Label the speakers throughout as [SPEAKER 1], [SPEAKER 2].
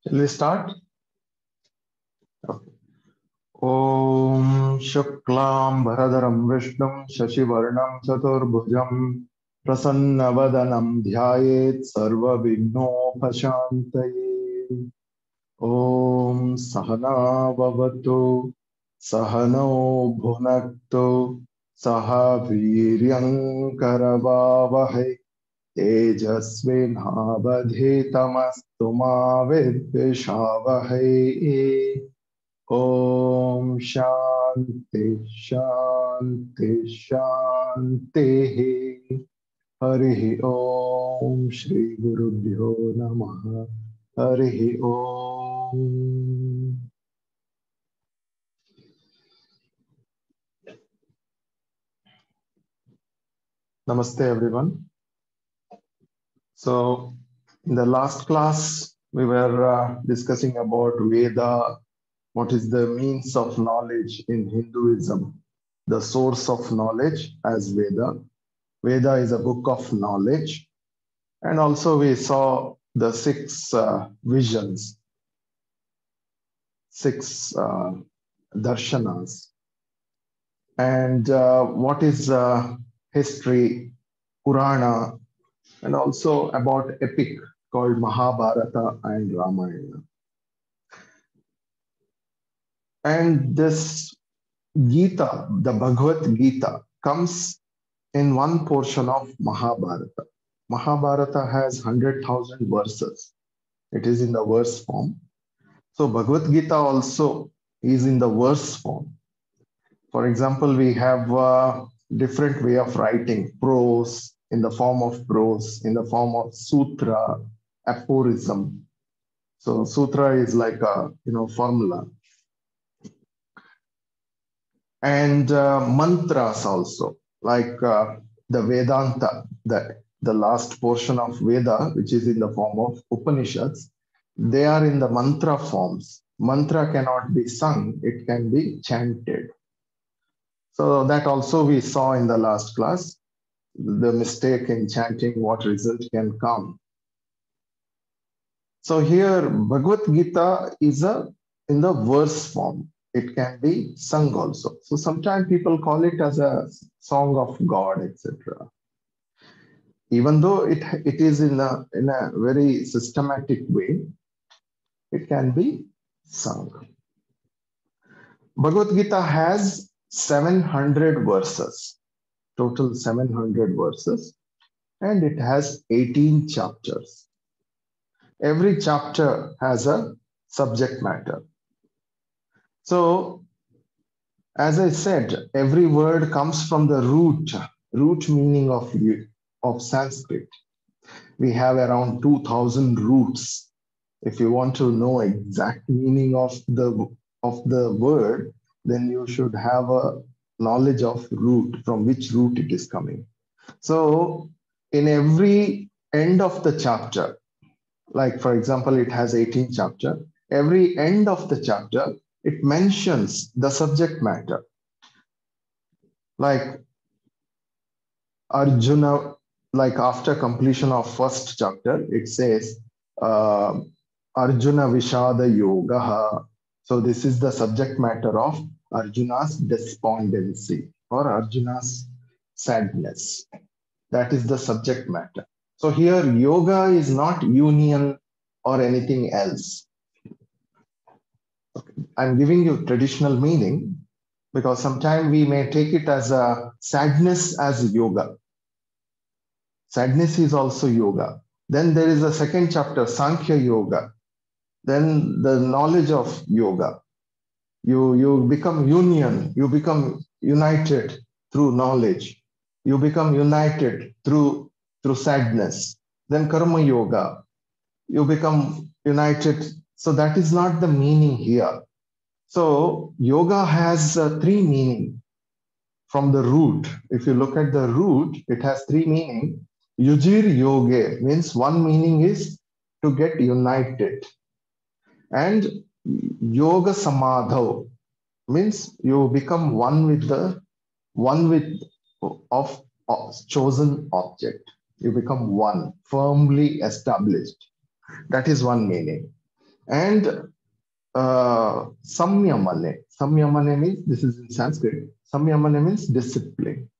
[SPEAKER 1] Shall we start? Okay. Om Shuklam Bharadaram Vishnum Shashivarnam Chaturbhujam Prasannavadanam Dhyayet Sarva Vignopashantaye. Om Sahana Bhavatu Sahano Bhunaktu Saha Viryam Karavavahai Tejasvinavadhitamastu ma vidvishavahai. Om Shanti Shanti Shanti. Harihi Om Shri Gurubhyo Namaha. Harihi Om. Namaste everyone. So in the last class we were discussing about Veda. What is the means of knowledge in Hinduism? The source of knowledge as Veda. Veda is a book of knowledge. And also we saw the six visions, six darshanas. And what is history, Purana, and also about epic called Mahabharata and Ramayana. And this Gita, the Bhagavad Gita, comes in one portion of Mahabharata. Mahabharata has 100,000 verses. It is in the verse form. So Bhagavad Gita also is in the verse form. For example, we have a different way of writing, prose, in the form of prose, in the form of sutra, aphorism. So sutra is like a formula. And mantras also, like the Vedanta, the last portion of Veda, which is in the form of Upanishads, they are in the mantra forms. Mantra cannot be sung, it can be chanted. So that also we saw in the last class, the mistake in chanting, what result can come. So here Bhagavad Gita is in the verse form. It can be sung also. So sometimes people call it as a song of God, etc. Even though it is in a very systematic way, it can be sung. Bhagavad Gita has 700 verses, total 700 verses, and it has 18 chapters. Every chapter has a subject matter. So, as I said, every word comes from the root meaning of Sanskrit. We have around 2,000 roots. If you want to know exact meaning of the word, then you should have a knowledge of root, from which root it is coming. So, in every end of the chapter, like for example, it has 18 chapters, every end of the chapter, it mentions the subject matter. Like Arjuna, like after completion of first chapter, it says, Arjuna Vishada Yoga. So this is the subject matter of Arjuna's despondency or Arjuna's sadness. That is the subject matter. So here yoga is not union or anything else. Okay. I'm giving you traditional meaning because sometimes we may take it as a sadness as yoga. Sadness is also yoga. Then there is a second chapter, Sankhya Yoga. Then the knowledge of yoga. You become union, you become united through knowledge. You become united through sadness. Then Karma Yoga. You become united. So that is not the meaning here. So yoga has three meanings from the root. If you look at the root, it has three meanings. Yujir yoge means one meaning is to get united. And yoga samadho means you become one with of chosen object. You become one, firmly established. That is one meaning. And samyamane. Samyamane means, this is in Sanskrit. Samyamane means discipline.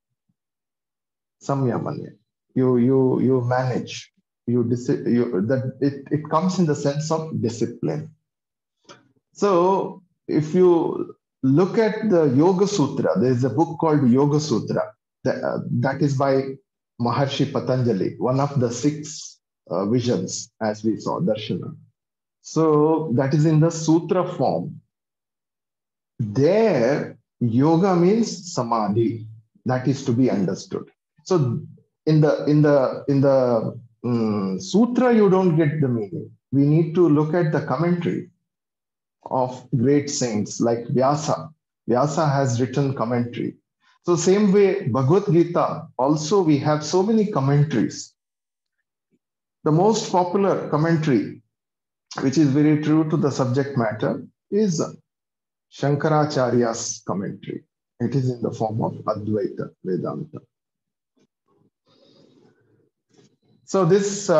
[SPEAKER 1] Samyamane. You manage. It comes in the sense of discipline. So if you look at the Yoga Sutra, there is a book called Yoga Sutra that is by Maharshi Patanjali, one of the six visions, as we saw, Darshana. So that is in the sutra form. There, yoga means samadhi. That is to be understood. So in the sutra, you don't get the meaning. We need to look at the commentary of great saints like Vyasa. Vyasa has written commentary. So same way, Bhagavad Gita, also we have so many commentaries. The most popular commentary, which is very true to the subject matter, is Shankaracharya's commentary. It is in the form of Advaita Vedanta. So this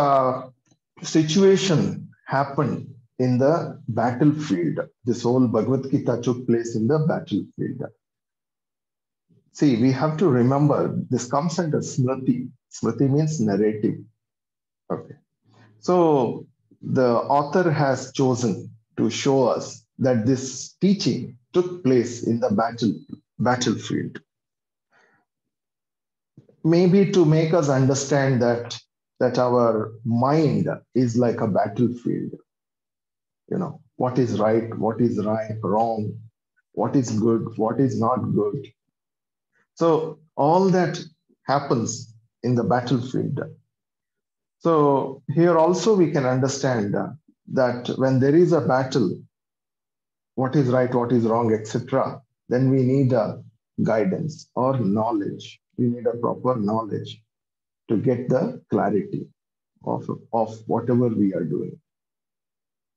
[SPEAKER 1] situation happened in the battlefield. This whole Bhagavad Gita took place in the battlefield. See, we have to remember this comes under Smriti. Smriti means narrative. Okay. So the author has chosen to show us that this teaching took place in the battlefield. Maybe to make us understand that our mind is like a battlefield. You know, what is right, wrong, what is good, what is not good. So all that happens in the battlefield. So here also we can understand that when there is a battle, what is right, what is wrong, etc., then we need a guidance or knowledge. We need a proper knowledge to get the clarity of whatever we are doing,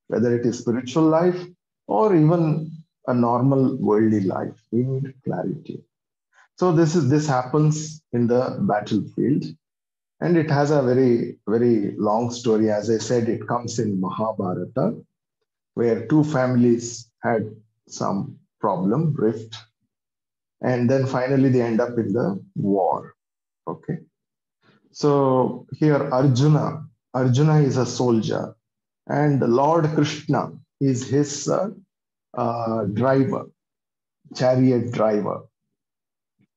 [SPEAKER 1] whether it is spiritual life or even a normal worldly life. We need clarity. So this happens in the battlefield, and it has a very, very long story. As I said, it comes in Mahabharata, where two families had some problem, rift, and then finally they end up in the war. Okay. So here Arjuna is a soldier, and Lord Krishna is his driver, chariot driver.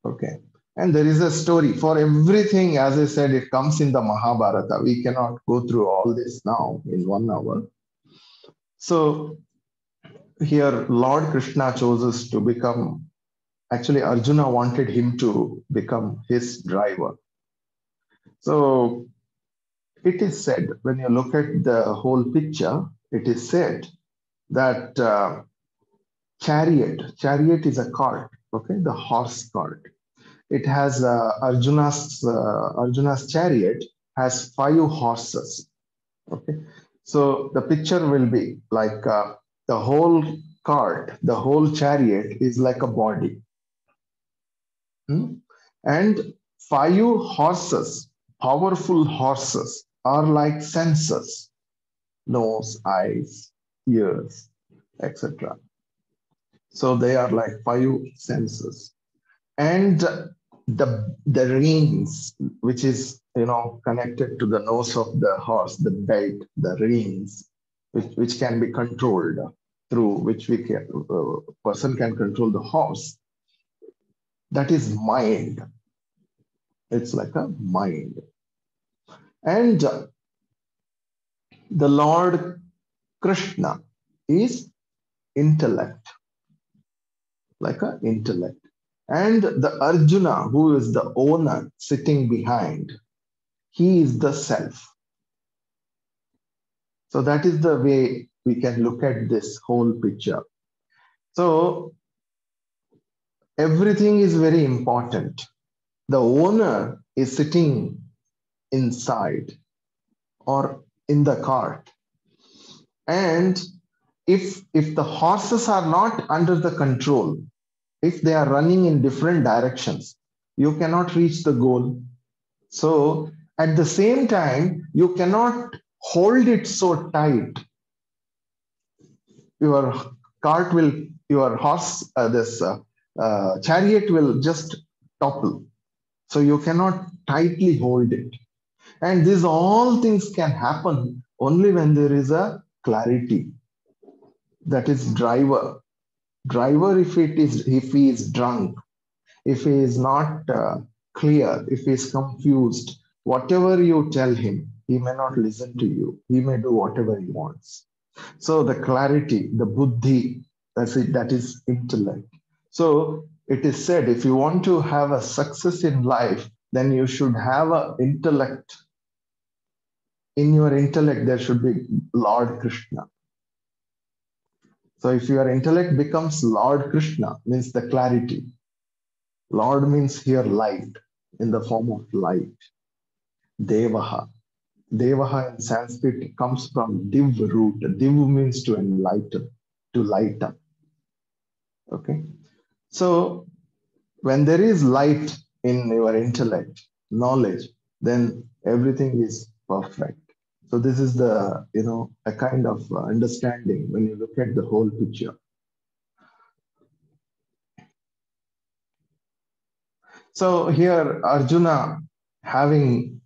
[SPEAKER 1] Okay. And there is a story for everything. As I said, it comes in the Mahabharata. We cannot go through all this now in 1 hour. So here, Lord Krishna chooses to become, actually, Arjuna wanted him to become his driver. So it is said, when you look at the whole picture, it is said that chariot is a cart, okay, the horse cart. It has Arjuna's chariot has 5 horses. Okay, so the picture will be like the whole cart, the whole chariot is like a body, and 5 horses, powerful horses, are like senses: nose, eyes, ears, etc. So they are like 5 senses, and the reins, which is connected to the nose of the horse, the belt, the reins, which can be controlled, through which person can control the horse. That is mind. It's like a mind. And the Lord Krishna is intellect, like an intellect. And the Arjuna, who is the owner sitting behind, he is the self. So that is the way we can look at this whole picture. So everything is very important. The owner is sitting inside or in the cart. And if the horses are not under the control, if they are running in different directions, you cannot reach the goal. So at the same time, you cannot hold it so tight your cart will, your horse, chariot will just topple. So you cannot tightly hold it. And these all things can happen only when there is a clarity. That is driver. Driver, if he is drunk, if he is not clear, if he is confused, whatever you tell him, he may not listen to you. He may do whatever he wants. So the clarity, the buddhi, that's it, that is intellect. So it is said, if you want to have a success in life, then you should have an intellect. In your intellect, there should be Lord Krishna. So if your intellect becomes Lord Krishna, means the clarity. Lord means here light, in the form of light. Devaha. Devaha in Sanskrit comes from div root. Div means to enlighten, to light up. Okay. So when there is light in your intellect, knowledge, then everything is perfect. So this is the, a kind of understanding when you look at the whole picture. So here Arjuna having,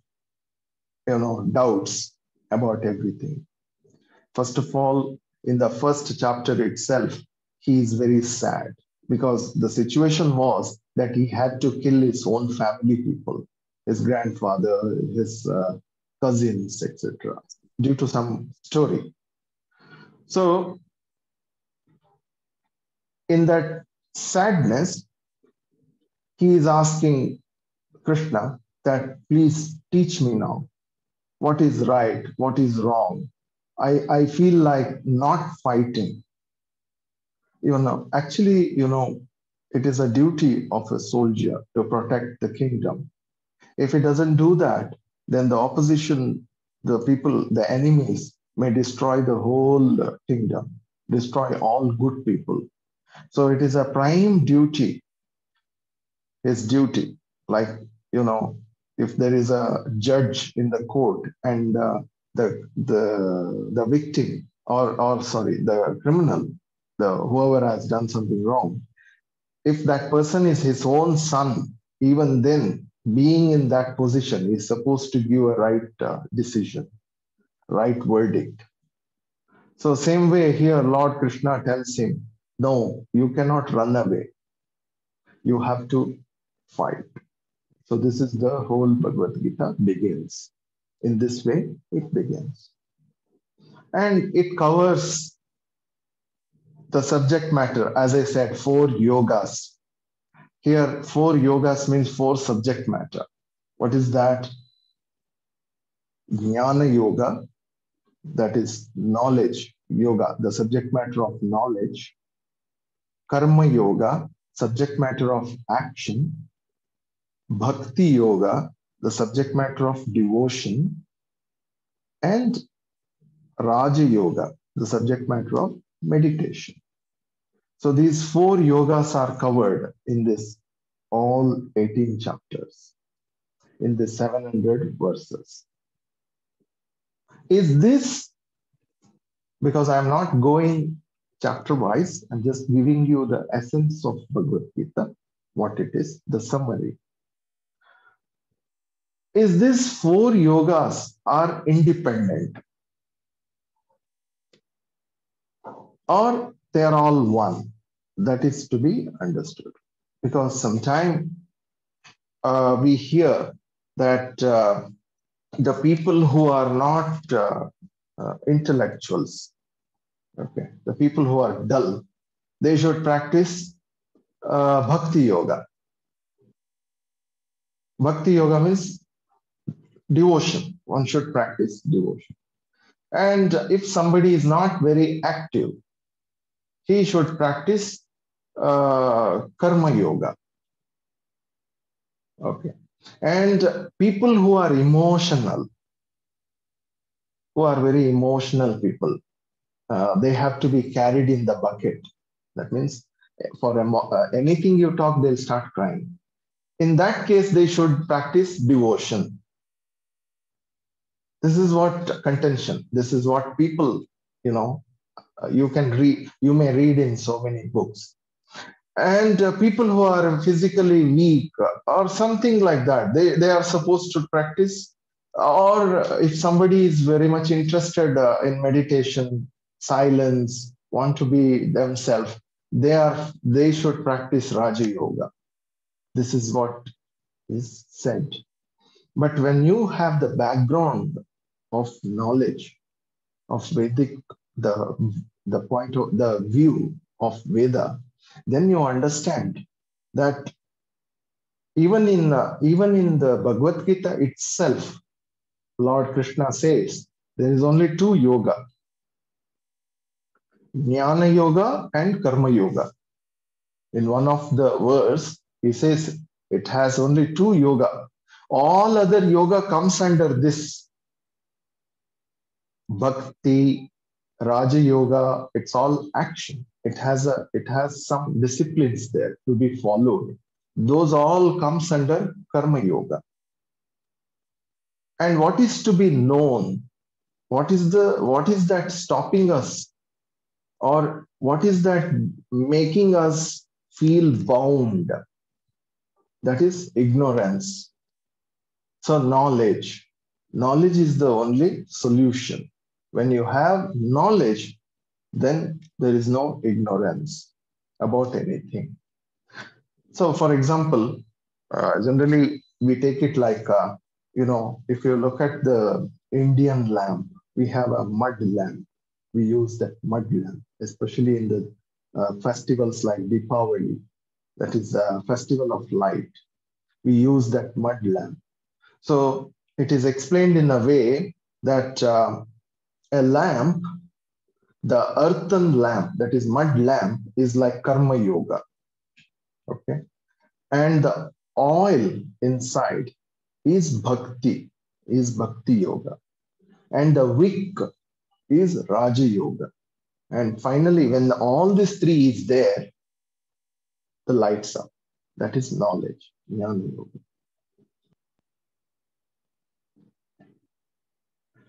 [SPEAKER 1] doubts about everything. First of all, in the first chapter itself, he is very sad because the situation was that he had to kill his own family people, his grandfather, his cousins, etc., due to some story. So in that sadness, he is asking Krishna that, please teach me now what is right, what is wrong. I feel like not fighting. Actually, it is a duty of a soldier to protect the kingdom. If he doesn't do that, then the opposition, the people, the enemies may destroy the whole kingdom, destroy all good people. So it is a prime duty, his duty. Like, if there is a judge in the court and the victim or sorry, the criminal, whoever has done something wrong, if that person is his own son, even then, being in that position, is supposed to give a right decision, right verdict. So same way here, Lord Krishna tells him, no, you cannot run away. You have to fight. So this is the whole Bhagavad Gita begins. In this way, it begins. And it covers the subject matter, as I said, 4 yogas. Here, 4 yogas means 4 subject matter. What is that? Jnana yoga, that is knowledge yoga, the subject matter of knowledge. Karma yoga, subject matter of action. Bhakti yoga, the subject matter of devotion. And Raja yoga, the subject matter of meditation. So these 4 yogas are covered in this all 18 chapters, in the 700 verses. Is this, because I'm not going chapter wise, I'm just giving you the essence of Bhagavad Gita, what it is, the summary. Is this 4 yogas are independent, or they are all one? That is to be understood. Because sometimes we hear that the people who are not intellectuals, okay, the people who are dull, they should practice bhakti yoga. Bhakti yoga means devotion. One should practice devotion. And if somebody is not very active, he should practice karma yoga. Okay. And people who are emotional, who are very emotional people, they have to be carried in the bucket. That means for anything you talk, they'll start crying. In that case, they should practice devotion. This is what contention, this is what people, You may read in so many books. And people who are physically weak or something like that, they are supposed to practice. Or if somebody is very much interested in meditation, silence, want to be themselves, they should practice Raja Yoga. This is what is said. But when you have the background of knowledge of Vedic, the point of the view of Veda, then you understand that even in the Bhagavad Gita itself, Lord Krishna says there is only two yoga: Jnana Yoga and Karma Yoga. In one of the verse, he says it has only two yoga. All other yoga comes under this bhakti, Raja Yoga. It's all action. It has some disciplines there to be followed. Those all comes under Karma Yoga. And what is to be known? What is that stopping us? Or what is that making us feel bound? That is ignorance. So knowledge is the only solution. When you have knowledge, then there is no ignorance about anything. So, for example, generally we take it like, if you look at the Indian lamp, we have a mud lamp. We use that mud lamp, especially in the festivals like Deepavali, that is a festival of light. We use that mud lamp. So it is explained in a way that a lamp, the earthen lamp, that is mud lamp, is like karma yoga. Okay. And the oil inside is bhakti yoga. And the wick is Raja Yoga. And finally, when all these three is there, the lights up. That is knowledge, Jnana Yoga.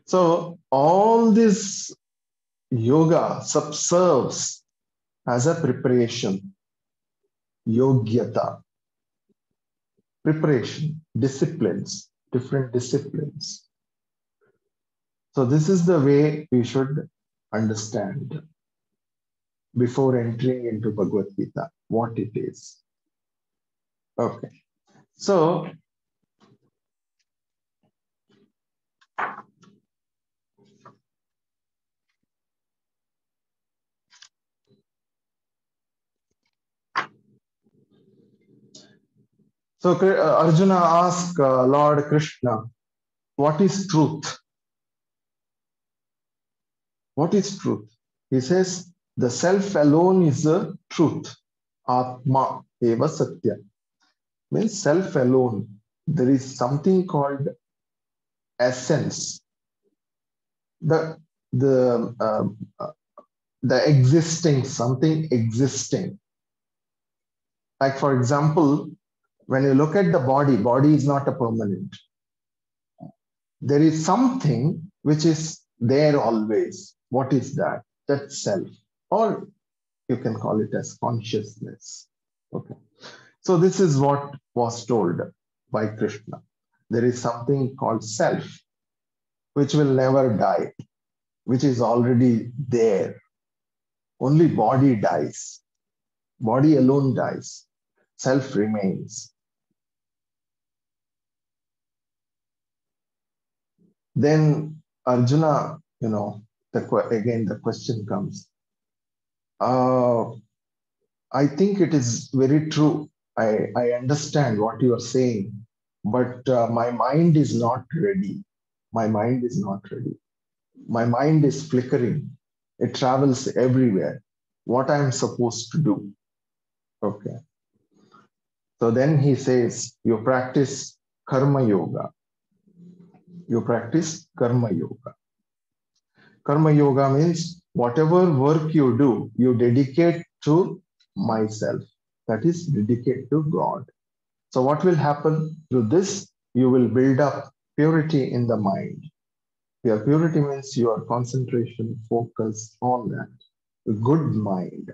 [SPEAKER 1] So all this yoga subserves as a preparation, yogyata, preparation, disciplines, different disciplines. So this is the way we should understand before entering into Bhagavad Gita, what it is. Okay. So Arjuna asked Lord Krishna, what is truth? What is truth? He says, the self alone is the truth. Atma eva satya. Means self alone. There is something called essence. The existing, something existing. Like for example, when you look at the body is not a permanent. There is something which is there always. What is that? That's self. Or you can call it as consciousness. Okay. So this is what was told by Krishna. There is something called self, which will never die, which is already there. Only body dies. Body alone dies. Self remains. Then Arjuna, again the question comes. I think it is very true. I understand what you are saying, but my mind is not ready. My mind is not ready. My mind is flickering. It travels everywhere. What I'm supposed to do? Okay. So then he says, you practice karma yoga. You practice karma yoga. Karma yoga means whatever work you do, you dedicate to myself. That is, dedicate to God. So what will happen through this? You will build up purity in the mind. Your purity means your concentration, focus, all that. good mind.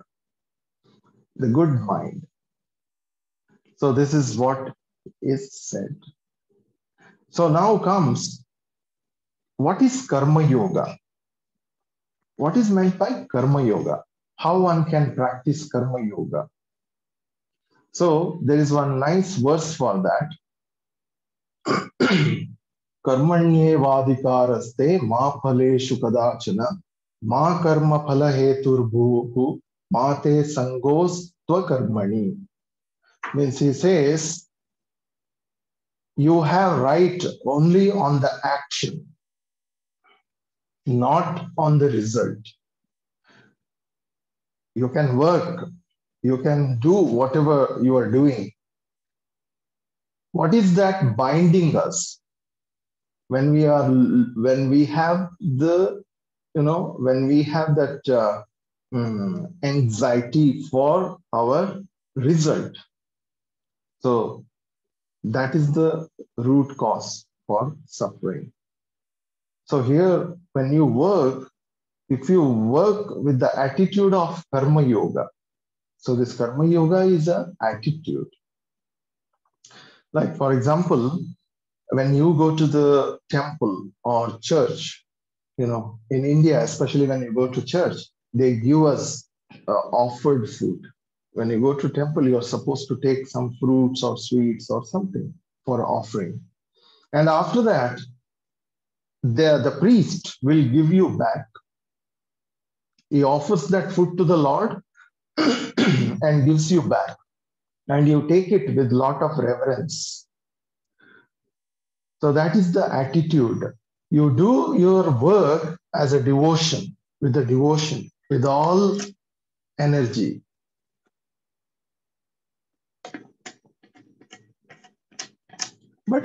[SPEAKER 1] The good mind. So this is what is said. So now comes, what is karma yoga? What is meant by karma yoga? How one can practice karma yoga? So there is one nice verse for that. Karmanyevadikaraste ma phaleshu kadachana ma karma phala heturbhuhu ma te sangos tva karmani. Means he says, you have right only on the action, not on the result. You can work, you can do whatever you are doing. What is that binding us? When we have that anxiety for our result. So that is the root cause for suffering. So here, when you work, if you work with the attitude of karma yoga, so this karma yoga is an attitude. Like, for example, when you go to the temple or church, in India, especially when you go to church, they give us offered food. When you go to temple, you're supposed to take some fruits or sweets or something for offering. And after that, the priest will give you back. He offers that food to the Lord and gives you back. And you take it with lot of reverence. So that is the attitude. You do your work as a devotion, with all energy. But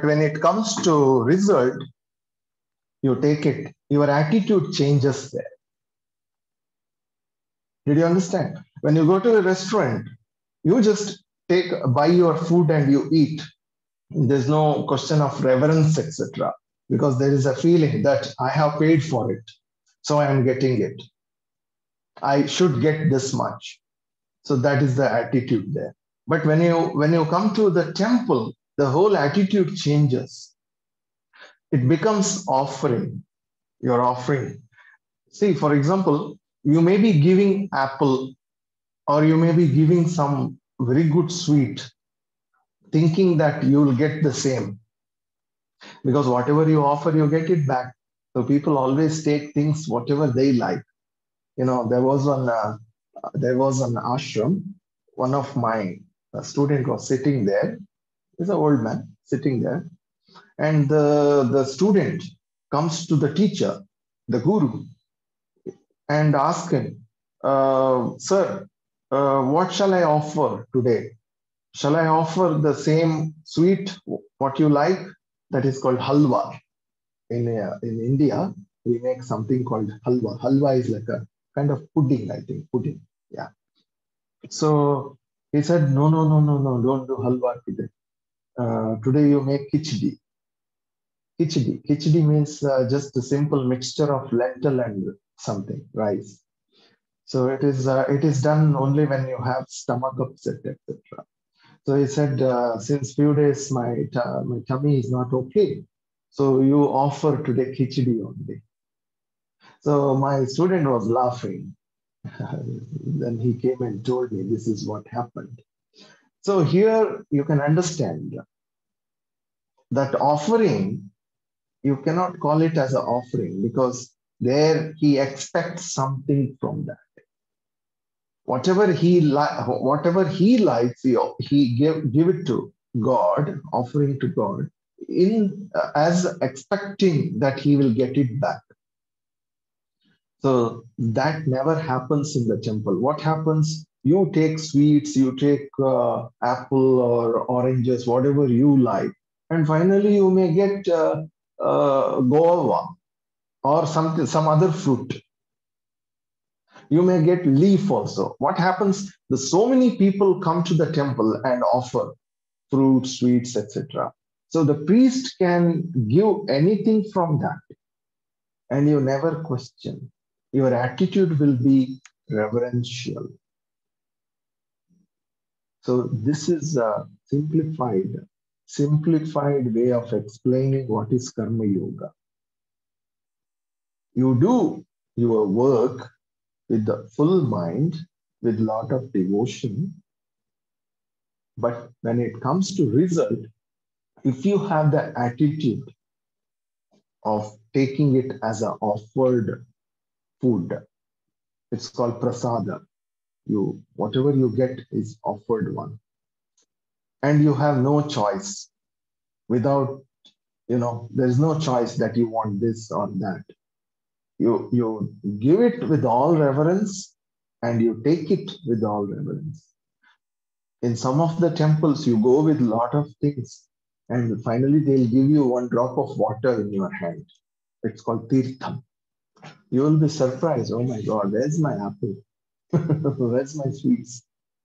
[SPEAKER 1] when it comes to result, you take it, your attitude changes there. Did you understand? When you go to a restaurant, you just buy your food and you eat. There's no question of reverence, etc. Because there is a feeling that I have paid for it, so I am getting it. I should get this much. So that is the attitude there. But when you come to the temple, the whole attitude changes. It becomes offering. You're offering. See, for example, you may be giving apple, or you may be giving some very good sweet, thinking that you will get the same. Because whatever you offer, you get it back. So people always take things whatever they like. There was an ashram. One of my student was sitting there. He's an old man sitting there, and the student comes to the teacher, the guru, and asks him, "Sir, what shall I offer today? Shall I offer the same sweet what you like?" That is called halwa. In India, we make something called halwa. Halwa is like a kind of pudding, I think. Pudding, yeah. So he said, no, don't do halwa today. Today you make khichdi. Khichdi means just a simple mixture of lentil and something, rice. So it is done only when you have stomach upset, etc. So he said, since few days my tummy is not okay, so you offer today khichdi only. So my student was laughing. Then he came and told me this is what happened. So here you can understand that offering, you cannot call it as an offering, because there he expects something from that. Whatever he likes, he give it to God, offering to God, as expecting that he will get it back. So that never happens in the temple. What happens? You take sweets, you take apple or oranges, whatever you like, and finally you may get guava or some other fruit. You may get leaf also. What happens? So many people come to the temple and offer fruit, sweets, etc. So the priest can give anything from that, and you never question. your attitude will be reverential. So this is a simplified way of explaining what is karma yoga. You do your work with the full mind, with lot of devotion, but when it comes to result, if you have the attitude of taking it as an offered food, it's called prasada. Whatever you get is offered one, and you have no choice. Without, there's no choice that you want this or that. You give it with all reverence, and you take it with all reverence. In some of the temples, you go with a lot of things, and finally they'll give you one drop of water in your hand. It's called tirtham. You will be surprised. Oh my God, where's my apple? Where's my sweets?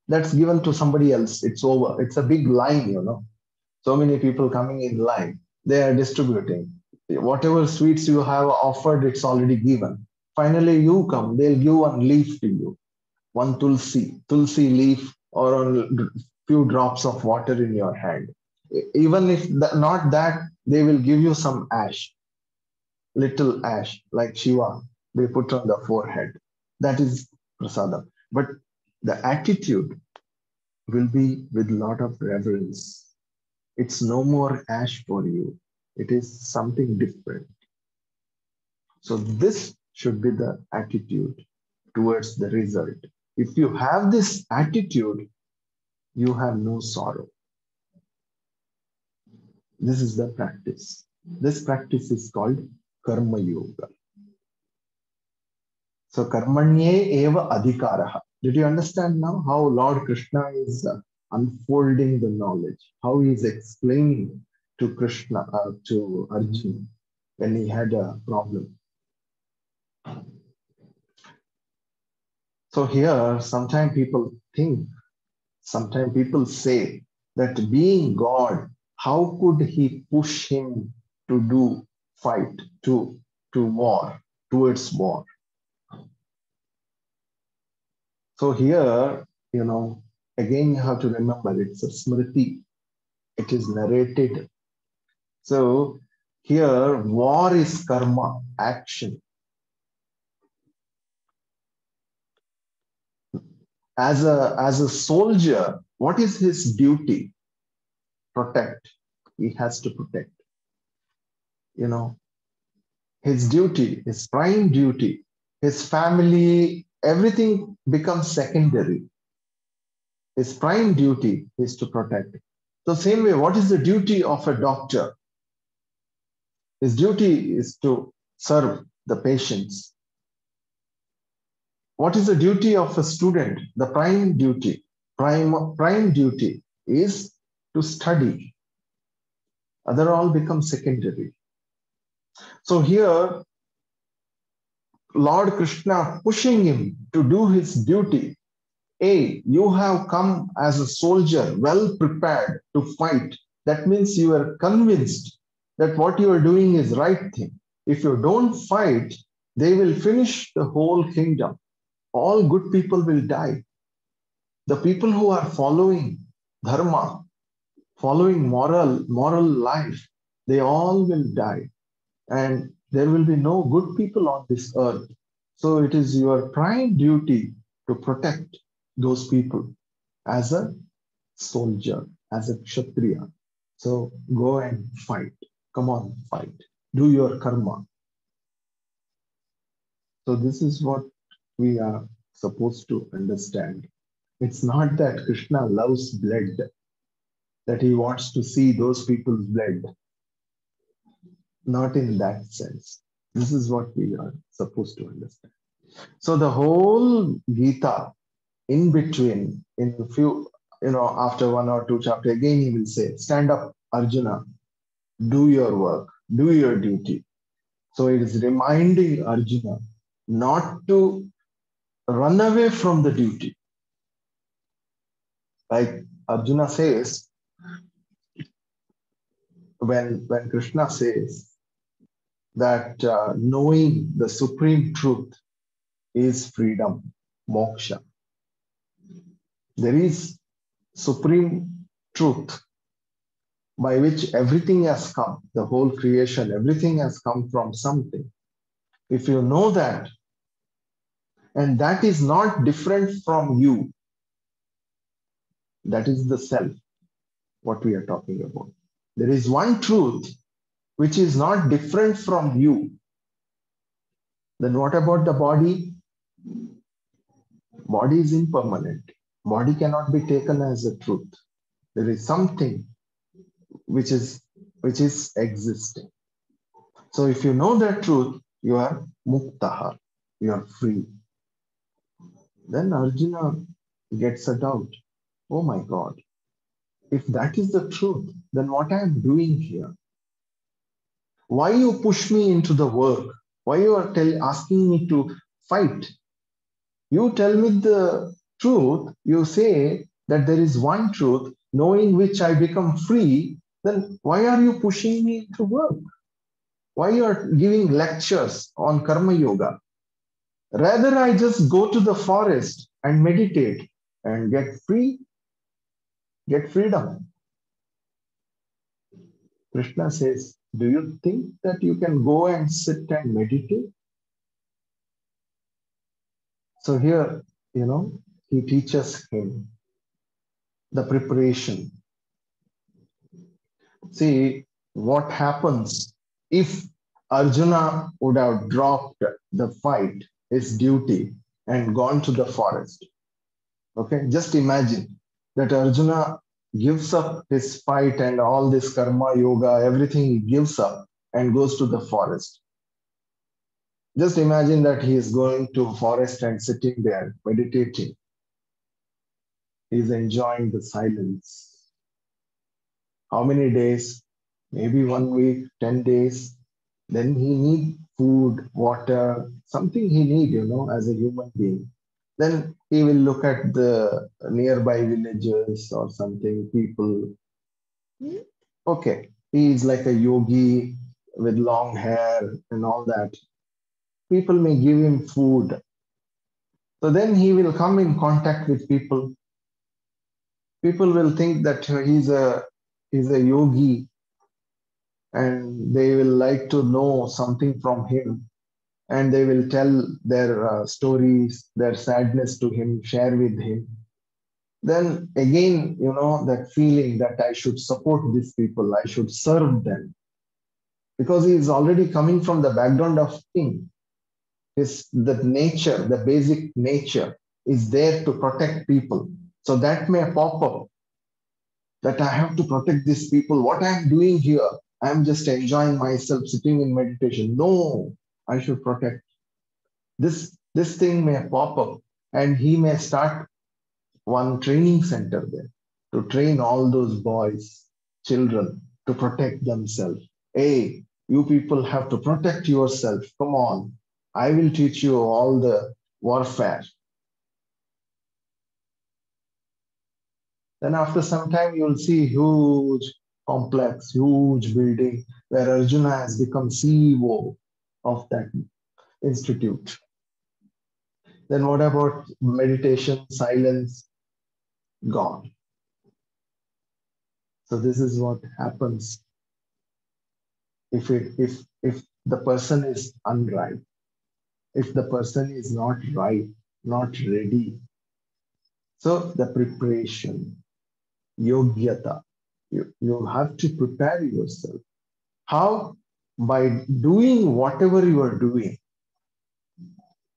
[SPEAKER 1] That's given to somebody else. It's over. It's a big line. So many people coming in line. They are distributing. Whatever sweets you have offered, it's already given. Finally, you come. They'll give one leaf to you. One tulsi leaf, or a few drops of water in your hand. Even if not that, they will give you some ash, little ash, like Shiva, they put on the forehead. That is prasadam. But the attitude will be with a lot of reverence. It's no more ash for you. It is something different. So this should be the attitude towards the result. If you have this attitude, you have no sorrow. This is the practice. This practice is called karma yoga. So karmanye eva adhikaraha. Did you understand now how Lord Krishna is unfolding the knowledge? How he is explaining to Krishna, to Arjuna, when he had a problem. So here, sometimes people say that being God, how could he push him to fight, to war, towards war? So here, again, you have to remember it's a smriti. It is narrated. So here, war is karma, action. As a soldier, what is his duty? Protect. He has to protect. His duty, his prime duty, his family, everything becomes secondary. His prime duty is to protect. So same way, what is the duty of a doctor? His duty is to serve the patients. What is the duty of a student? The prime duty is to study. Other all become secondary. So here, Lord Krishna pushing him to do his duty. Hey, you have come as a soldier, well prepared to fight. That means you are convinced that what you are doing is right thing. If you don't fight, they will finish the whole kingdom. All good people will die. The people who are following dharma, following moral life, they all will die. And there will be no good people on this earth. So it is your prime duty to protect those people as a soldier, as a kshatriya. So go and fight. Come on, fight. Do your karma. So this is what we are supposed to understand. It's not that Krishna loves blood, that he wants to see those people's blood. Not in that sense. This is what we are supposed to understand. So the whole Gita, in between, in a few, after one or two chapters, again he will say, stand up, Arjuna, do your work, do your duty. So it is reminding Arjuna not to run away from the duty. Like Arjuna says, when Krishna says that knowing the supreme truth is freedom, moksha. There is supreme truth by which everything has come, the whole creation, everything has come from something. If you know that, and that is not different from you, that is the self, what we are talking about. There is one truth which is not different from you. Then what about the body? Body is impermanent. Body cannot be taken as a truth. There is something which is existing. So if you know that truth, you are muktaha, you are free. Then Arjuna gets a doubt. Oh my God, if that is the truth, then what I am doing here? Why you push me into the work? Why you are asking me to fight? You tell me the truth, you say that there is one truth, knowing which I become free, then why are you pushing me to work? Why you are giving lectures on karma yoga? Rather, I just go to the forest and meditate and get free, get freedom. Krishna says, do you think that you can go and sit and meditate? So here, he teaches him the preparation. See what happens if Arjuna would have dropped the fight, his duty, and gone to the forest. Okay, just imagine that Arjuna gives up his fight and all this karma yoga, everything he gives up and goes to the forest. Just imagine that he is going to forest and sitting there meditating. He is enjoying the silence. How many days? Maybe 1 week, 10 days. Then he need food, water, something he need, as a human being. Then he will look at the nearby villages or something, people. Okay, he is like a yogi with long hair and all that. People may give him food. So then he will come in contact with people. People will think that he's a yogi and they will like to know something from him. And they will tell their stories, their sadness to him, share with him. Then again, that feeling that I should support these people, I should serve them. Because he is already coming from the background of king. The nature, the basic nature is there to protect people. So that may pop up that I have to protect these people. What I'm doing here, I'm just enjoying myself sitting in meditation. No, I should protect. This thing may pop up and he may start one training center there to train all those boys, children to protect themselves. Hey, you people have to protect yourself. Come on. I will teach you all the warfare. Then after some time, you'll see huge complex, huge building where Arjuna has become CEO of that institute. Then what about meditation, silence? Gone. So this is what happens if the person is unripe, if the person is not right, not ready. So the preparation, yogyata, you have to prepare yourself. How? By doing whatever you are doing.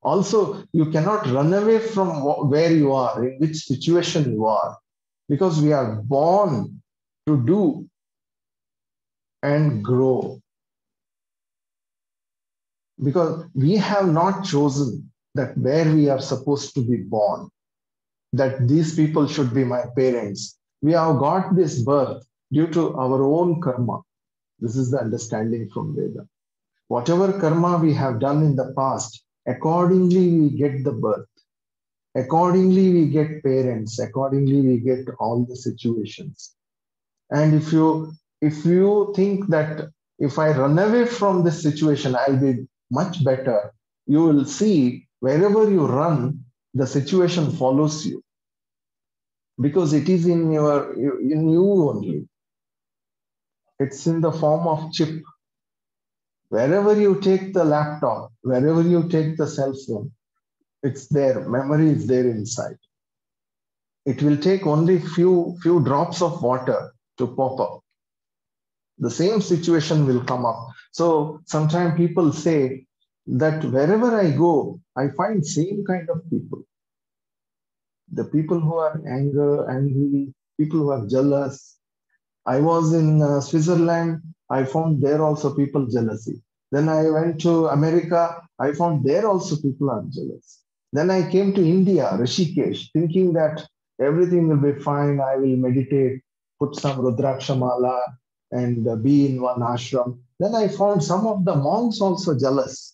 [SPEAKER 1] Also, you cannot run away from where you are, in which situation you are, because we are born to do and grow. Because we have not chosen that where we are supposed to be born, that these people should be my parents. We have got this birth due to our own karma. This is the understanding from Veda. Whatever karma we have done in the past, accordingly we get the birth. Accordingly we get parents. Accordingly we get all the situations. And if you think that if I run away from this situation, I'll be much better, you will see Wherever you run, the situation follows you because it is in you only. It's in the form of chip. Wherever you take the laptop, wherever you take the cell phone, it's there. Memory is there inside. It will take only few drops of water to pop up. The same situation will come up. So sometimes people say that wherever I go, I find same kind of people. The people who are angry, people who are jealous. I was in Switzerland. I found there also people jealousy. Then I went to America. I found there also people are jealous. Then I came to India, Rishikesh, thinking that everything will be fine. I will meditate, put some Rudraksha mala, and be in one ashram. Then I found some of the monks also jealous.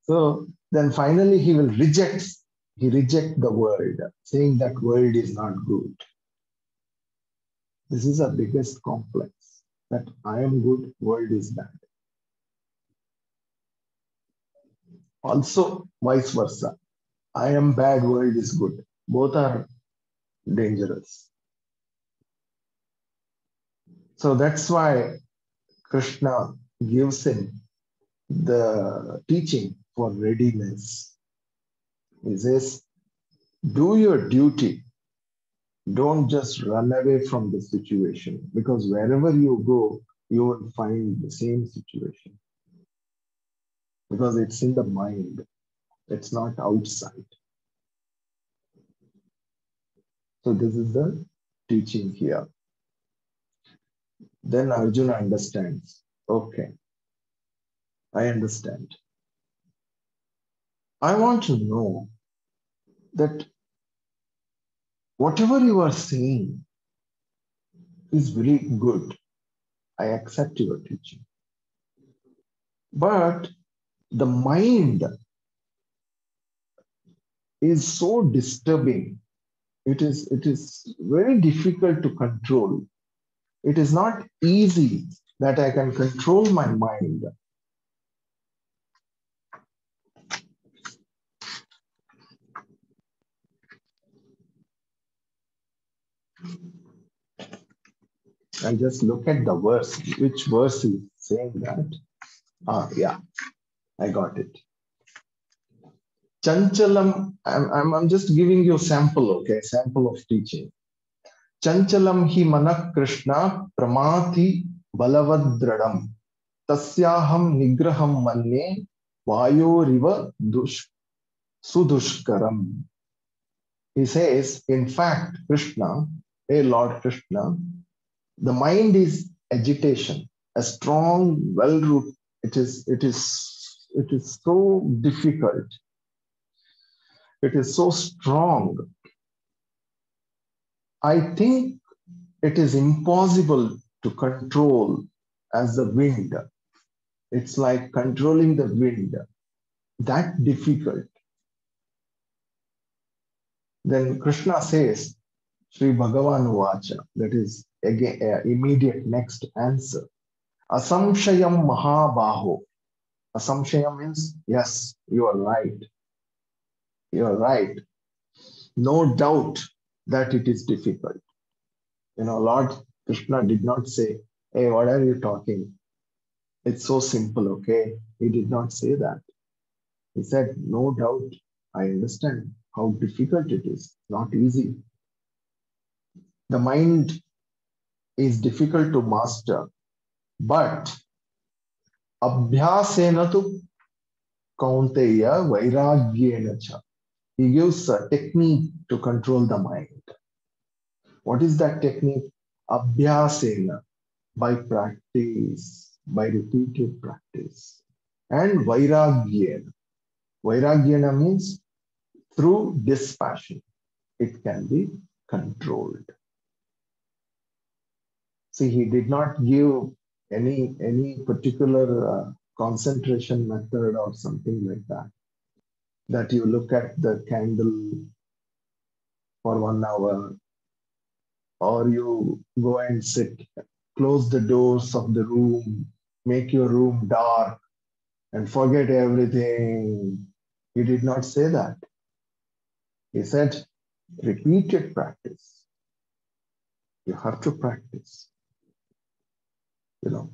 [SPEAKER 1] So then finally he reject the world, saying that world is not good. This is the biggest complex, that I am good, world is bad. Also, vice versa. I am bad, world is good. Both are dangerous. So that's why Krishna gives him the teaching for readiness. He says, do your duty. Don't just run away from the situation, because wherever you go, you will find the same situation. Because it's in the mind, it's not outside. So this is the teaching here. Then Arjuna understands. Okay, I understand. I want to know that whatever you are saying is very good. I accept your teaching. But the mind is so disturbing. It is very difficult to control. It is not easy that I can control my mind. I just look at the verse. Which verse is saying that? Yeah, I got it. Chanchalam, I'm just giving you a sample, okay? Sample of teaching. Chanchalam hi manak Krishna pramati balavadradam. Tasyaham nigraham manye vayoriva sudushkaram. He says, in fact, Krishna, hey Lord Krishna, the mind is agitation, a strong, well-rooted. It is so difficult. It is so strong. I think it is impossible to control as the wind. It's like controlling the wind. That difficult. Then Krishna says, Sri Bhagavan Vacha, that is again immediate next answer. Asamshayam Mahabaho. Asamshayam means, yes, you are right. You are right. No doubt that it is difficult. Lord Krishna did not say, hey, what are you talking? It's so simple, okay? He did not say that. He said, no doubt, I understand how difficult it is, not easy. The mind is difficult to master, but abhyasena tu kaunteya vairagyena cha. He gives a technique to control the mind. What is that technique? Abhyasena, by practice, by repeated practice. And vairagyena. Vairagyena means through dispassion, it can be controlled. See, he did not give any particular concentration method or something like that. That you look at the candle for 1 hour, or you go and sit, close the doors of the room, make your room dark and forget everything. He did not say that. He said, repeated practice. You have to practice, you know.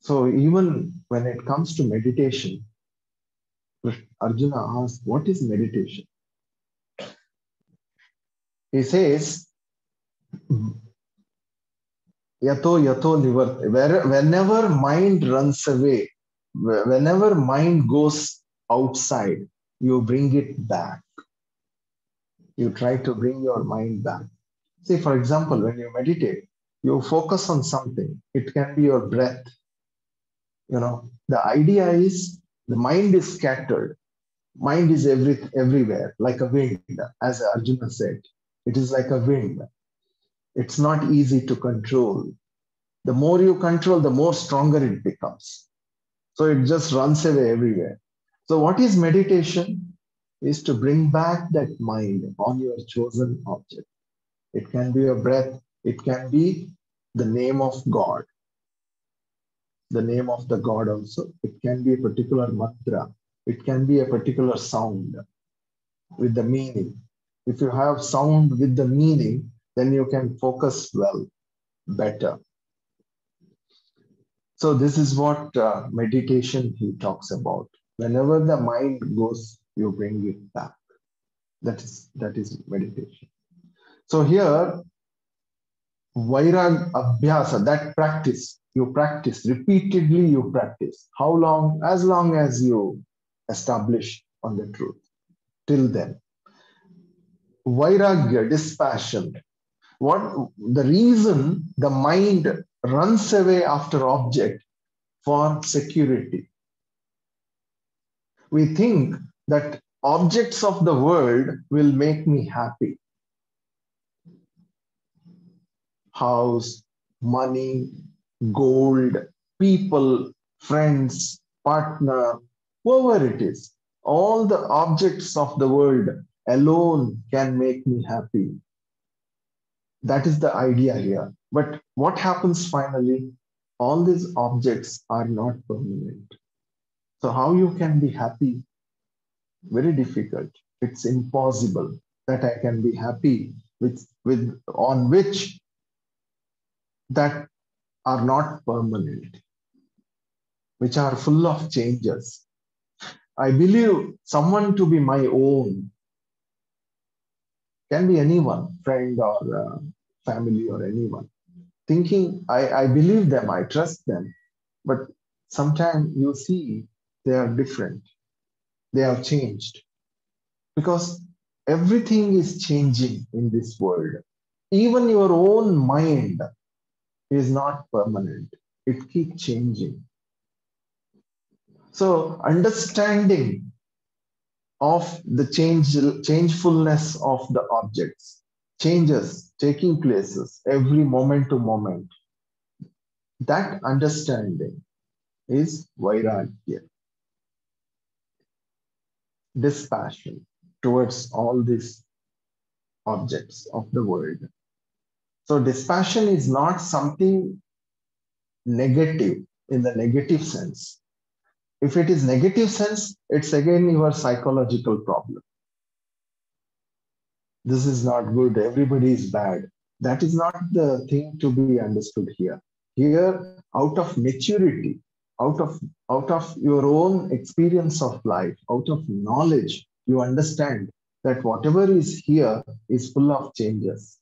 [SPEAKER 1] So even when it comes to meditation, Arjuna asked, what is meditation? He says, yato yato nivarte. Whenever mind runs away, whenever mind goes outside, you bring it back. You try to bring your mind back. See, for example, when you meditate, you focus on something. It can be your breath. You know, the idea is the mind is scattered. Mind is everywhere, like a wind, as Arjuna said. It is like a wind. It's not easy to control. The more you control, the more stronger it becomes. So it just runs away everywhere. So what is meditation? Is to bring back that mind on your chosen object. It can be your breath. It can be the name of God, the name of the God also. It can be a particular mantra. It can be a particular sound with the meaning. If you have sound with the meaning, then you can focus well, better. So this is what meditation he talks about. Whenever the mind goes, you bring it back. That is meditation. So here, Vairag Abhyasa, that practice, you practice, repeatedly you practice. How long? As long as you establish on the truth. Till then. Vairagya, dispassion. What the reason the mind runs away after object for security. We think that objects of the world will make me happy. House, money, gold, people, friends, partner, whoever it is. All the objects of the world alone can make me happy. That is the idea here. But what happens finally? All these objects are not permanent. So how you can be happy? Very difficult. It's impossible that I can be happy with on which that are not permanent, which are full of changes. I believe someone to be my own, can be anyone, friend or family or anyone. Thinking, I believe them, I trust them, but sometimes you see they are different. They have changed because everything is changing in this world. Even your own mind is not permanent. It keeps changing. So understanding of the changefulness of the objects, changes taking places every moment to moment, that understanding is vairagya, dispassion towards all these objects of the world. So dispassion is not something negative in the negative sense. If it is negative sense, it's again your psychological problem. This is not good, everybody is bad. That is not the thing to be understood here. Here, out of maturity, out of, out of your own experience of life, out of knowledge, you understand that whatever is here is full of changes.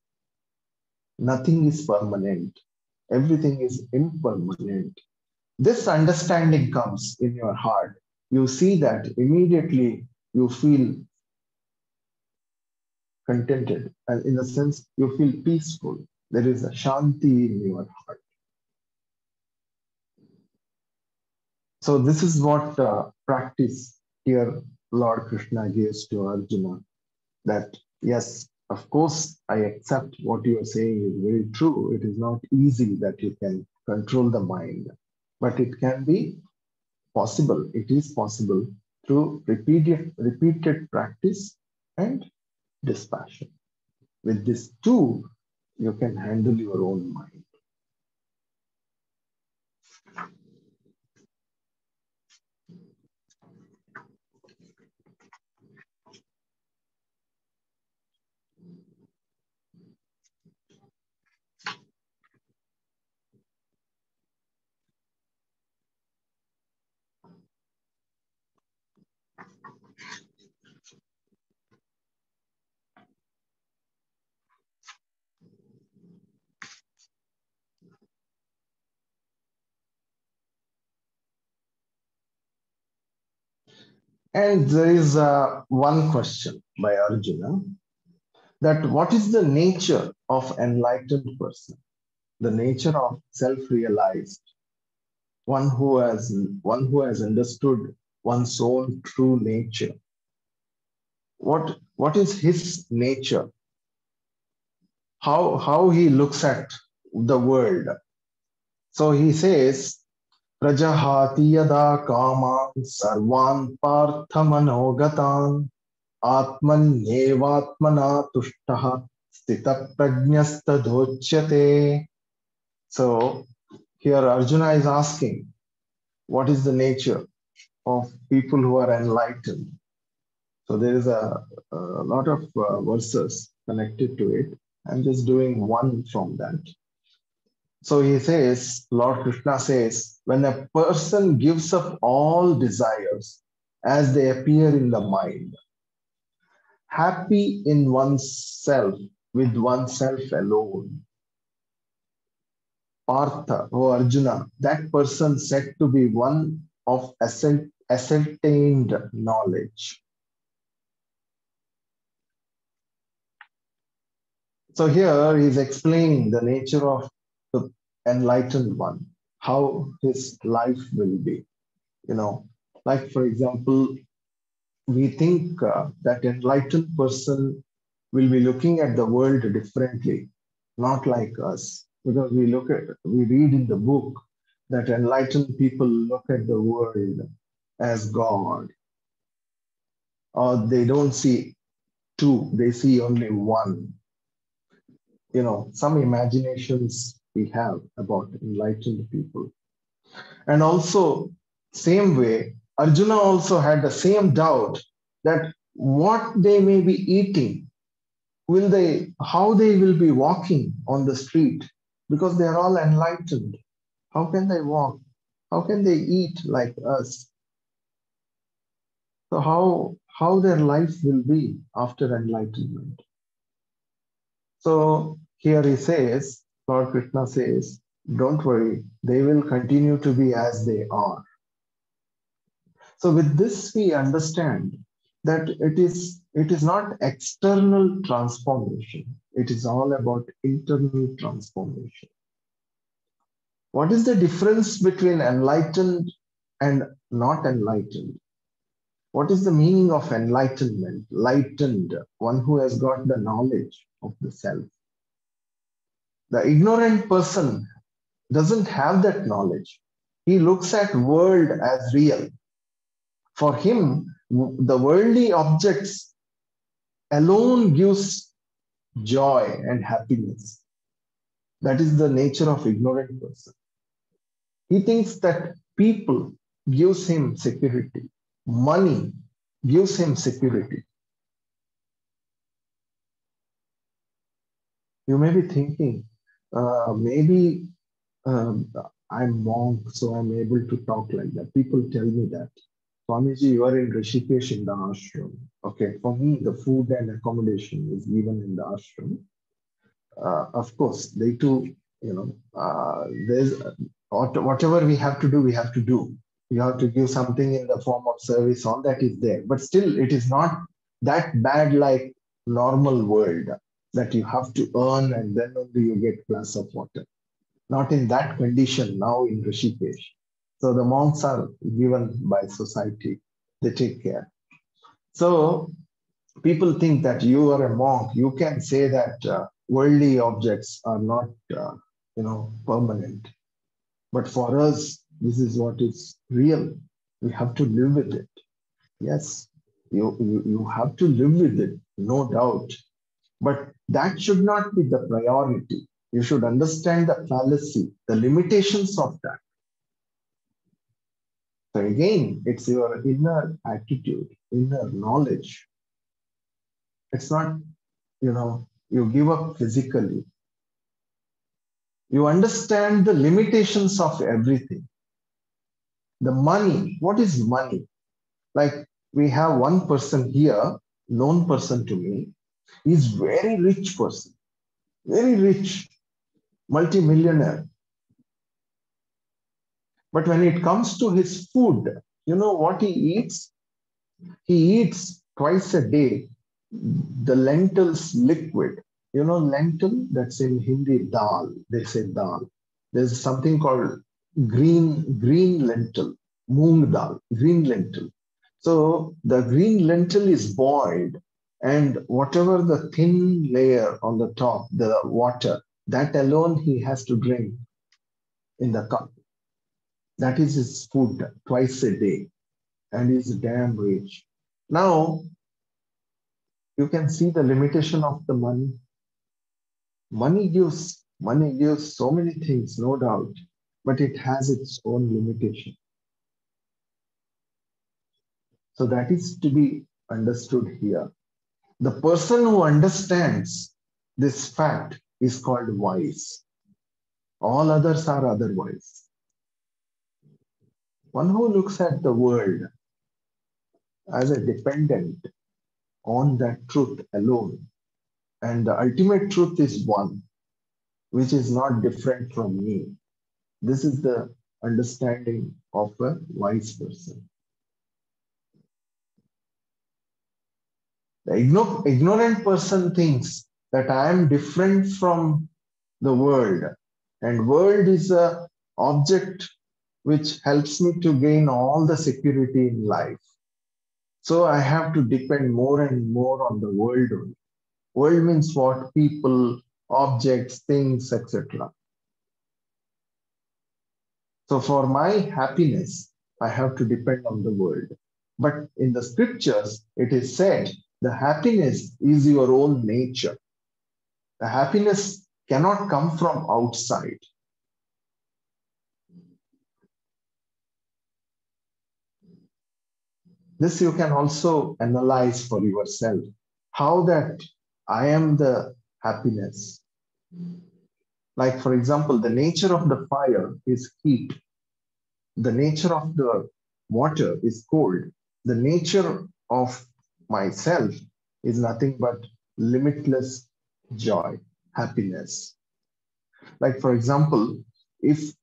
[SPEAKER 1] Nothing is permanent. Everything is impermanent. This understanding comes in your heart. You see that immediately you feel contented, and in a sense, you feel peaceful. There is a shanti in your heart. So this is what practice here Lord Krishna gives to Arjuna, that yes, of course, I accept what you are saying is very true. It is not easy that you can control the mind, but it can be possible. It is possible through repeated practice and dispassion. With these two, you can handle your own mind. And there is one question by Arjuna, that what is the nature of enlightened person, the nature of self-realized, one who has understood one's own true nature. What is his nature? How he looks at the world. So he says, Prajahati yada kaman sarvan parthamanogatan atmanyevatmana tushtaha stita prajnastadochyate. So here Arjuna is asking, what is the nature of people who are enlightened? So there is a lot of verses connected to it. I'm just doing one from that. So he says, Lord Krishna says, when a person gives up all desires as they appear in the mind, happy in oneself, with oneself alone, Partha, or Arjuna, that person said to be one of ascertained knowledge. So here he is explaining the nature of the enlightened one, how his life will be. Like for example, we think that enlightened person will be looking at the world differently, not like us, because we read in the book that enlightened people look at the world as God, or they don't see two, they see only one. Some imaginations we have about enlightened people. And also, same way, Arjuna also had the same doubt that what they may be eating, how they will be walking on the street, because they are all enlightened. How can they walk? How can they eat like us? So how their life will be after enlightenment? So here he says, Lord Krishna says, don't worry, they will continue to be as they are. So with this, we understand that it is not external transformation. It is all about internal transformation. What is the difference between enlightened and not enlightened? What is the meaning of enlightenment? Lightened, one who has got the knowledge of the self. The ignorant person doesn't have that knowledge. He looks at world as real. For him, the worldly objects alone gives joy and happiness. That is the nature of ignorant person. He thinks that people gives him security. Money gives him security. You may be thinking, maybe I'm monk, so I'm able to talk like that. People tell me that. Swamiji, you are in Rishikesh in the ashram. Okay, for me, the food and accommodation is given in the ashram. Of course, they too, there's whatever we have to do, we have to do. You have to give something in the form of service, all that is there. But still, it is not that bad like normal world that you have to earn and then only you get glass of water. Not in that condition now in Rishikesh. So the monks are given by society. They take care. So people think that you are a monk. You can say that worldly objects are not, permanent. But for us, this is what is real. We have to live with it. Yes, you have to live with it, no doubt. But that should not be the priority. You should understand the fallacy, the limitations of that. So again, it's your inner attitude, inner knowledge. It's not, you give up physically. You understand the limitations of everything. The money, what is money? Like we have one person here, known person to me, he's very rich person, very rich, multi-millionaire. But when it comes to his food, you know what he eats? He eats twice a day the lentils liquid. You know, lentil, that's in Hindi, dal. They say dal. There's something called green lentil, moong dal, green lentil. So the green lentil is boiled, and whatever the thin layer on the top, the water, that alone he has to drink in the cup. That is his food twice a day, and he's damn rich. Now you can see the limitation of the money. Money gives so many things, no doubt, but it has its own limitation. So that is to be understood here. The person who understands this fact is called wise. All others are otherwise. One who looks at the world as a dependent on that truth alone, and the ultimate truth is one, which is not different from me. This is the understanding of a wise person. The ignorant person thinks that I am different from the world, and world is a object which helps me to gain all the security in life. So I have to depend more and more on the world only. World means what? People, objects, things, etc. So for my happiness, I have to depend on the world. But in the scriptures, it is said the happiness is your own nature. The happiness cannot come from outside. This you can also analyze for yourself. How that I am the happiness. Like, for example, the nature of the fire is heat. The nature of the water is cold. The nature of myself is nothing but limitless joy, happiness. Like, for example, if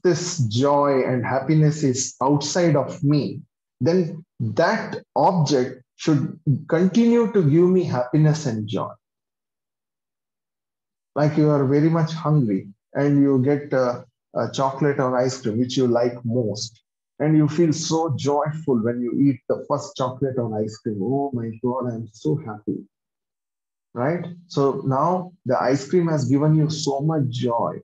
[SPEAKER 1] this joy and happiness is outside of me, then that object should continue to give me happiness and joy. Like you are very much hungry and you get a chocolate or ice cream which you like most, and you feel so joyful when you eat the first chocolate or ice cream. Oh my god, I'm so happy, right? So now the ice cream has given you so much joy,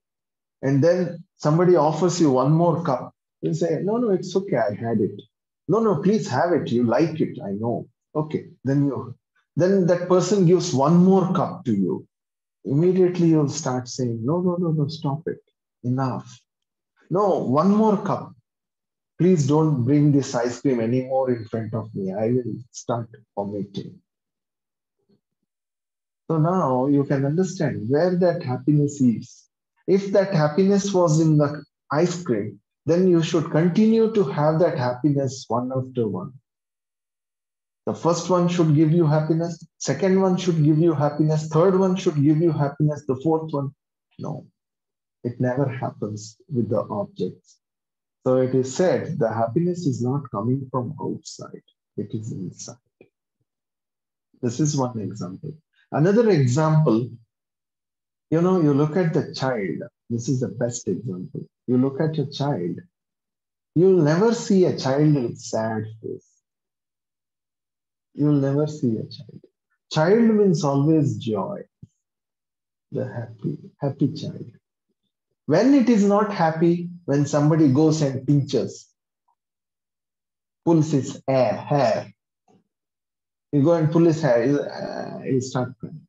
[SPEAKER 1] and then somebody offers you one more cup. You say, no, no, it's okay, I had it. No, no, please have it, you like it, I know. Okay, then that person gives one more cup to you. Immediately you'll start saying, no, no, no, no, stop it. Enough. No, one more cup. Please don't bring this ice cream anymore in front of me. I will start vomiting. So now you can understand where that happiness is. If that happiness was in the ice cream, then you should continue to have that happiness one after one. The first one should give you happiness, second one should give you happiness, third one should give you happiness, the fourth one. No, it never happens with the objects. So it is said the happiness is not coming from outside, it is inside. This is one example. Another example, you know, you look at the child. This is the best example. You look at your child, you'll never see a child with sad face. You'll never see a child. Child means always joy, the happy child. When it is not happy, when somebody goes and pinches, pulls his hair, you go and pull his hair, he'll start crying.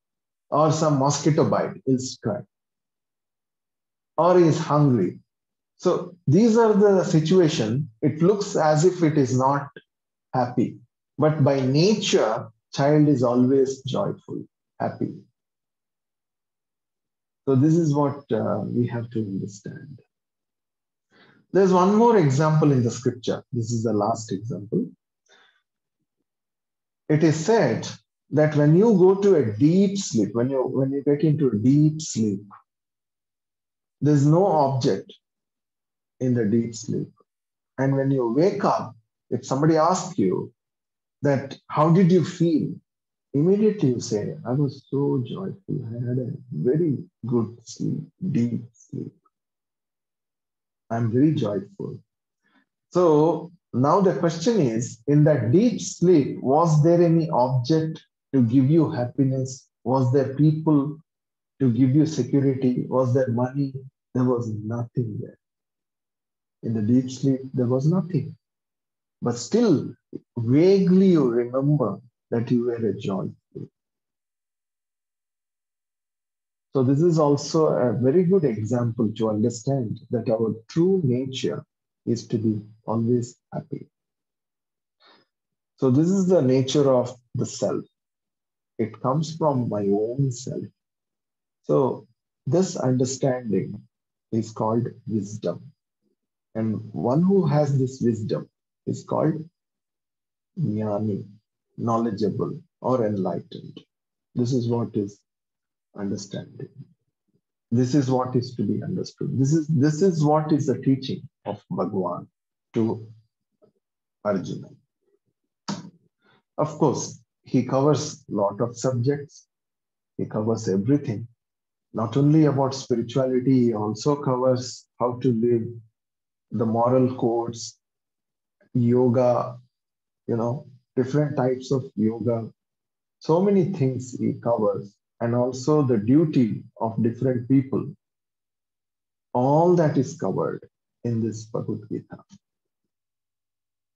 [SPEAKER 1] Or some mosquito bite, he'll cry. Or he is hungry. So these are the situation. It looks as if it is not happy. But by nature, child is always joyful, happy. So this is what we have to understand. There's one more example in the scripture. This is the last example. It is said that when you go to a deep sleep, when you get into a deep sleep, there's no object in the deep sleep. And when you wake up, if somebody asks you, that how did you feel? Immediately you say, I was so joyful. I had a very good sleep, deep sleep. I'm very joyful. So now the question is, in that deep sleep, was there any object to give you happiness? Was there people to give you security? Was there money? There was nothing there. In the deep sleep, there was nothing. But still, vaguely you remember that you were a joyful. So this is also a very good example to understand that our true nature is to be always happy. So this is the nature of the self. It comes from my own self. So this understanding is called wisdom. And one who has this wisdom is called jnani, knowledgeable or enlightened. This is what is understanding. This is what is to be understood. This is what is the teaching of Bhagwan to Arjuna. Of course, he covers a lot of subjects. He covers everything. Not only about spirituality, he also covers how to live, the moral codes, yoga, different types of yoga. So many things he covers, and also the duty of different people. All that is covered in this Bhagavad Gita.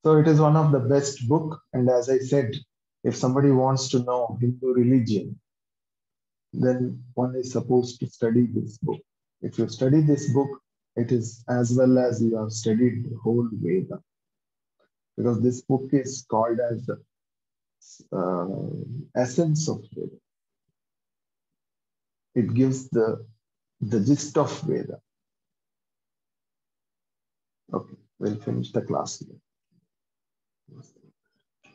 [SPEAKER 1] So it is one of the best book. And as I said, if somebody wants to know Hindu religion, then one is supposed to study this book. If you study this book, it is as well as you have studied the whole Veda. Because this book is called as the essence of Veda. It gives the gist of Veda. Okay, we'll finish the class here.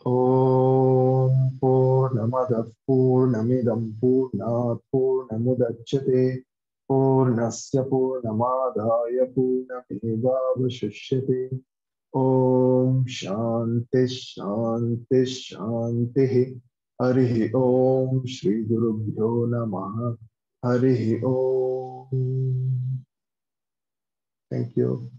[SPEAKER 1] Om Purnamadav Purnamidam Purnat Purnamudachyate Purnasya Purnamadaya Purnamevavashishyate. Om Shanti Shanti Shanti. Harihi Om Shri Gurubhyo Namaha. Harihi Om. Thank you.